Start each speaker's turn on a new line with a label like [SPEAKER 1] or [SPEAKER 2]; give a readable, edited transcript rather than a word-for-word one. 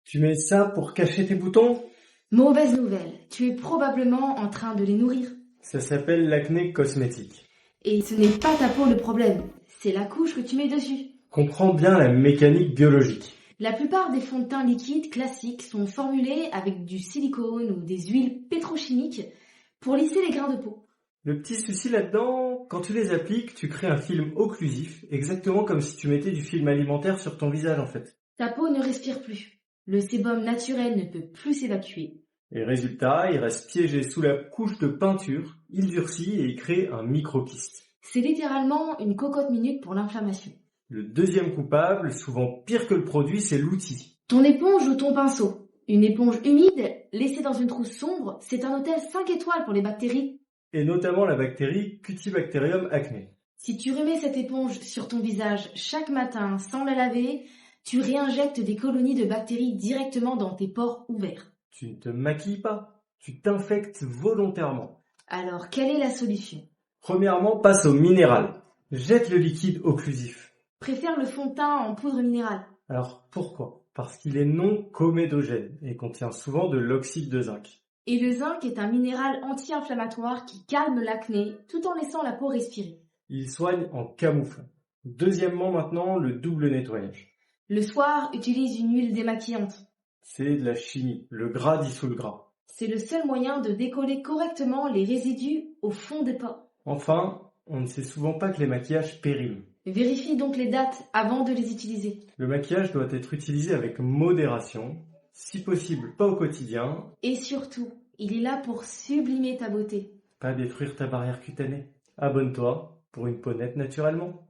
[SPEAKER 1] Tu mets ça pour cacher tes boutons?
[SPEAKER 2] Mauvaise nouvelle, tu es probablement en train de les nourrir.
[SPEAKER 1] Ça s'appelle l'acné cosmétique.
[SPEAKER 2] Et ce n'est pas ta peau le problème, c'est la couche que tu mets dessus.
[SPEAKER 1] Comprends bien la mécanique biologique.
[SPEAKER 2] La plupart des fonds de teint liquides classiques sont formulés avec du silicone ou des huiles pétrochimiques pour lisser les grains de peau.
[SPEAKER 1] Le petit souci là-dedans, quand tu les appliques, tu crées un film occlusif, exactement comme si tu mettais du film alimentaire sur ton visage en fait.
[SPEAKER 2] Ta peau ne respire plus. Le sébum naturel ne peut plus s'évacuer.
[SPEAKER 1] Et résultat, il reste piégé sous la couche de peinture, il durcit et il crée un microkyste.
[SPEAKER 2] C'est littéralement une cocotte minute pour l'inflammation.
[SPEAKER 1] Le deuxième coupable, souvent pire que le produit, c'est l'outil.
[SPEAKER 2] Ton éponge ou ton pinceau. Une éponge humide, laissée dans une trousse sombre, c'est un hôtel 5 étoiles pour les bactéries.
[SPEAKER 1] Et notamment la bactérie Cutibacterium acne.
[SPEAKER 2] Si tu remets cette éponge sur ton visage chaque matin sans la laver, tu réinjectes des colonies de bactéries directement dans tes pores ouverts.
[SPEAKER 1] Tu ne te maquilles pas, tu t'infectes volontairement.
[SPEAKER 2] Alors, quelle est la solution?
[SPEAKER 1] Premièrement, passe au minéral. Jette le liquide occlusif.
[SPEAKER 2] Préfère le fond de teint en poudre minérale.
[SPEAKER 1] Alors pourquoi? Parce qu'il est non comédogène et contient souvent de l'oxyde de zinc.
[SPEAKER 2] Et le zinc est un minéral anti-inflammatoire qui calme l'acné tout en laissant la peau respirer.
[SPEAKER 1] Il soigne en camouflant. Deuxièmement maintenant, le double nettoyage.
[SPEAKER 2] Le soir, utilise une huile démaquillante.
[SPEAKER 1] C'est de la chimie, le gras dissout le gras.
[SPEAKER 2] C'est le seul moyen de décoller correctement les résidus au fond des pores.
[SPEAKER 1] Enfin, on ne sait souvent pas que les maquillages périment.
[SPEAKER 2] Vérifie donc les dates avant de les utiliser.
[SPEAKER 1] Le maquillage doit être utilisé avec modération, si possible pas au quotidien.
[SPEAKER 2] Et surtout, il est là pour sublimer ta beauté.
[SPEAKER 1] Pas détruire ta barrière cutanée. Abonne-toi pour une peau nette naturellement.